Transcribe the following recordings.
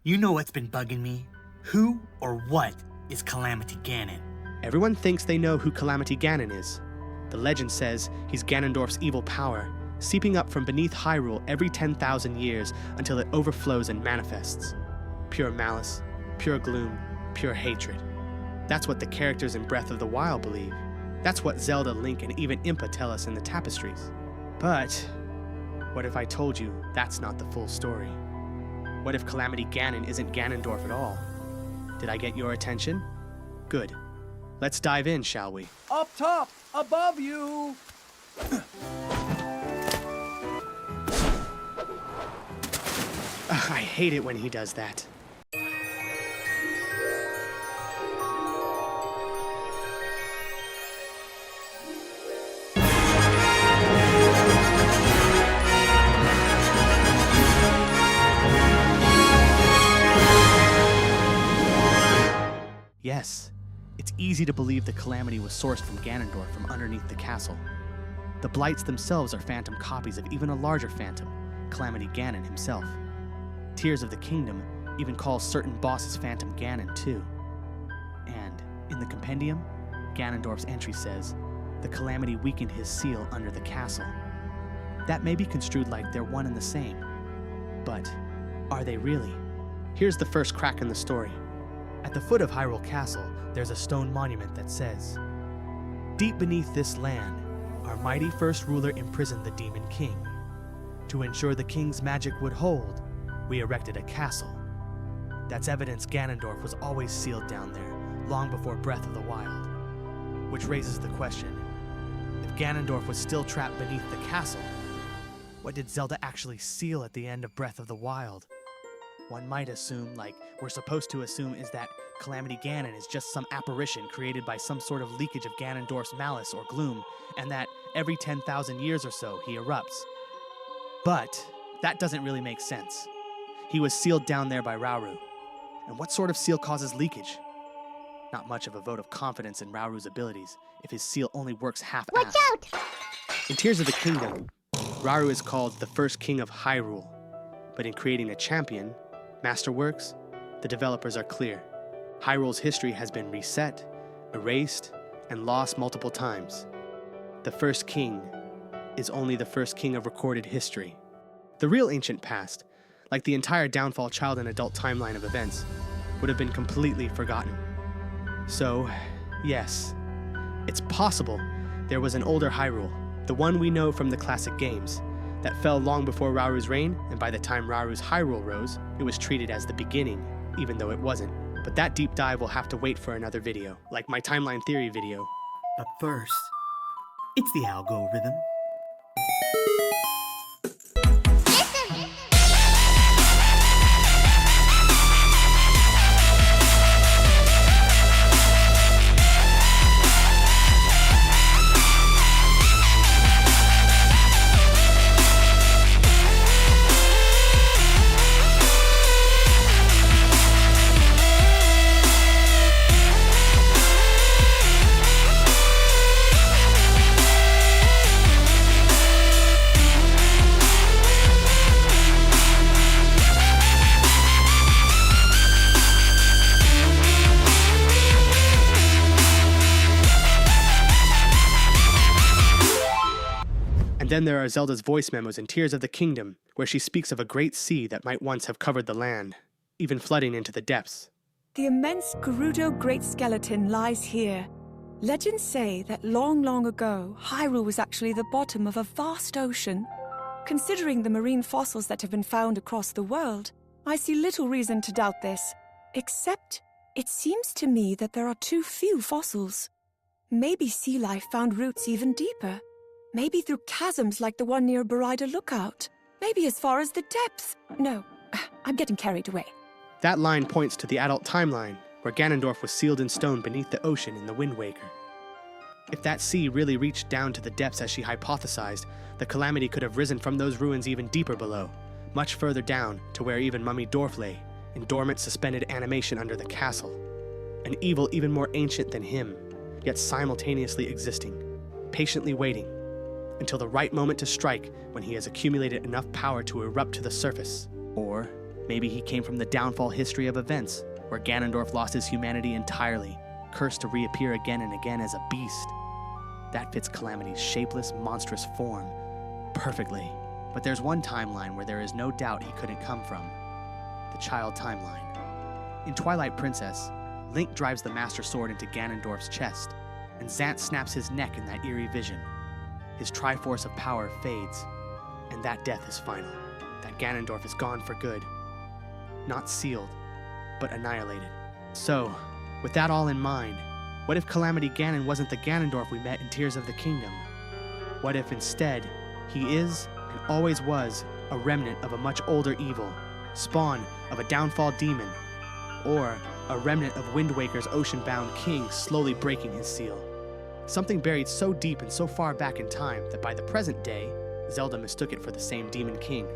You know what's been bugging me? Who or what is Calamity Ganon? Everyone thinks they know who Calamity Ganon is. The legend says he's Ganondorf's evil power, seeping up from beneath Hyrule every 10,000 years until it overflows and manifests. Pure malice, pure gloom, pure hatred. That's what the characters in Breath of the Wild believe. That's what Zelda, Link, and even Impa tell us in the tapestries. But what if I told you that's not the full story? What if Calamity Ganon isn't Ganondorf at all? Did I get your attention? Good. Let's dive in, shall we? Up top, above you! Ugh, I hate it when he does that. Yes, it's easy to believe the Calamity was sourced from Ganondorf from underneath the castle. The Blights themselves are phantom copies of even a larger phantom, Calamity Ganon himself. Tears of the Kingdom even calls certain bosses Phantom Ganon too. And in the compendium, Ganondorf's entry says, the Calamity weakened his seal under the castle. That may be construed like they're one and the same. But are they really? Here's the first crack in the story. At the foot of Hyrule Castle, there's a stone monument that says, "Deep beneath this land, our mighty first ruler imprisoned the Demon King. To ensure the king's magic would hold, we erected a castle." That's evidence Ganondorf was always sealed down there, long before Breath of the Wild. Which raises the question, if Ganondorf was still trapped beneath the castle, what did Zelda actually seal at the end of Breath of the Wild? One might assume, like we're supposed to assume, is that Calamity Ganon is just some apparition created by some sort of leakage of Ganondorf's malice or gloom, and that every 10,000 years or so he erupts. But that doesn't really make sense. He was sealed down there by Rauru. And what sort of seal causes leakage? Not much of a vote of confidence in Rauru's abilities if his seal only works half-assed. Watch out! In Tears of the Kingdom, Rauru is called the first king of Hyrule. But in creating a champion, Masterworks, the developers are clear. Hyrule's history has been reset, erased, and lost multiple times. The first king is only the first king of recorded history. The real ancient past, like the entire downfall child and adult timeline of events, would have been completely forgotten. So, yes, it's possible there was an older Hyrule, the one we know from the classic games, that fell long before Rauru's reign, and by the time Rauru's Hyrule rose, it was treated as the beginning, even though it wasn't. But that deep dive will have to wait for another video, like my timeline theory video. But first, it's the algorithm. And then there are Zelda's voice memos in Tears of the Kingdom, where she speaks of a great sea that might once have covered the land, even flooding into the depths. The immense Gerudo Great Skeleton lies here. Legends say that long, long ago, Hyrule was actually the bottom of a vast ocean. Considering the marine fossils that have been found across the world, I see little reason to doubt this. Except, it seems to me that there are too few fossils. Maybe sea life found roots even deeper. Maybe through chasms like the one near Barida Lookout. Maybe as far as the depths. No, I'm getting carried away. That line points to the adult timeline, where Ganondorf was sealed in stone beneath the ocean in the Wind Waker. If that sea really reached down to the depths as she hypothesized, the Calamity could have risen from those ruins even deeper below, much further down to where even Mummy Dorf lay, in dormant suspended animation under the castle. An evil even more ancient than him, yet simultaneously existing, patiently waiting, until the right moment to strike when he has accumulated enough power to erupt to the surface. Or Maybe he came from the downfall history of events, where Ganondorf lost his humanity entirely, cursed to reappear again and again as a beast. That fits Calamity's shapeless, monstrous form perfectly. But there's one timeline where there is no doubt he couldn't come from. The child timeline. In Twilight Princess, Link drives the Master Sword into Ganondorf's chest, and Zant snaps his neck in that eerie vision. His Triforce of power fades, and that death is final. That Ganondorf is gone for good. Not sealed, but annihilated. So, with that all in mind, what if Calamity Ganon wasn't the Ganondorf we met in Tears of the Kingdom? What if instead, he is, and always was, a remnant of a much older evil, spawn of a downfall demon, or a remnant of Wind Waker's ocean-bound king slowly breaking his seal? Something buried so deep and so far back in time that by the present day, Zelda mistook it for the same demon king.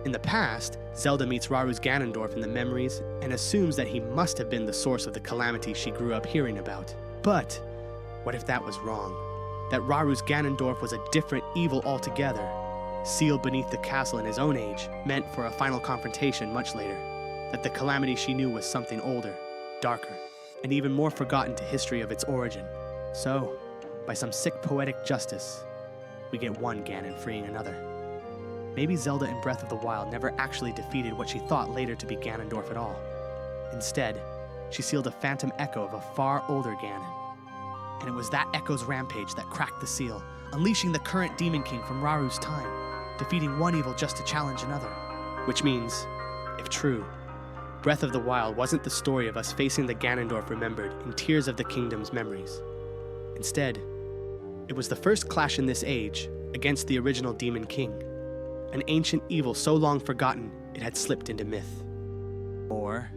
In the past, Zelda meets Raru's Ganondorf in the memories and assumes that he must have been the source of the calamity she grew up hearing about. But what if that was wrong? That Raru's Ganondorf was a different evil altogether, sealed beneath the castle in his own age, meant for a final confrontation much later. That the calamity she knew was something older, darker, and even more forgotten to history of its origin. So, by some sick poetic justice, we get one Ganon freeing another. Maybe Zelda in Breath of the Wild never actually defeated what she thought later to be Ganondorf at all. Instead, she sealed a phantom echo of a far older Ganon. And it was that echo's rampage that cracked the seal, unleashing the current Demon King from Raru's time, defeating one evil just to challenge another. Which means, if true, Breath of the Wild wasn't the story of us facing the Ganondorf remembered in Tears of the Kingdom's memories. Instead, it was the first clash in this age against the original Demon King, an ancient evil so long forgotten it had slipped into myth. Or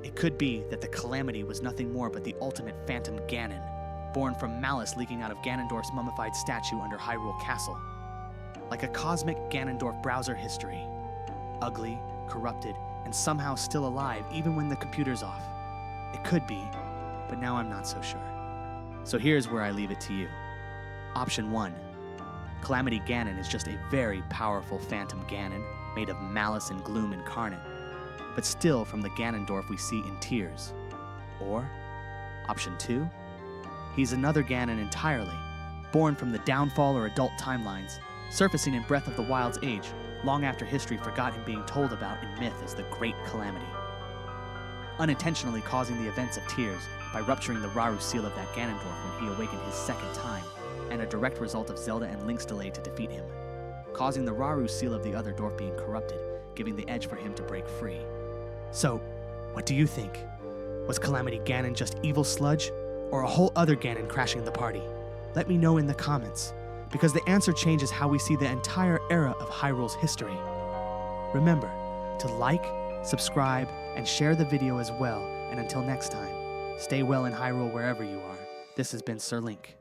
it could be that the calamity was nothing more but the ultimate phantom Ganon, born from malice leaking out of Ganondorf's mummified statue under Hyrule Castle. Like a cosmic Ganondorf browser history, ugly, corrupted, and somehow still alive even when the computer's off. It could be, but now I'm not so sure. So here's where I leave it to you. Option 1. Calamity Ganon is just a very powerful phantom Ganon, made of malice and gloom incarnate, but still from the Ganondorf we see in Tears. Or, Option 2. He's another Ganon entirely, born from the downfall or adult timelines, surfacing in Breath of the Wild's age, long after history forgot him being told about in myth as the Great Calamity. Unintentionally causing the events of Tears by rupturing the Raru seal of that Ganondorf when he awakened his second time, and a direct result of Zelda and Link's delay to defeat him, causing the Raru seal of the other dwarf being corrupted, giving the edge for him to break free. So, what do you think? Was Calamity Ganon just evil sludge, or a whole other Ganon crashing the party? Let me know in the comments, because the answer changes how we see the entire era of Hyrule's history. Remember to like, subscribe, and share the video as well, and until next time, stay well in Hyrule wherever you are. This has been Sir Link.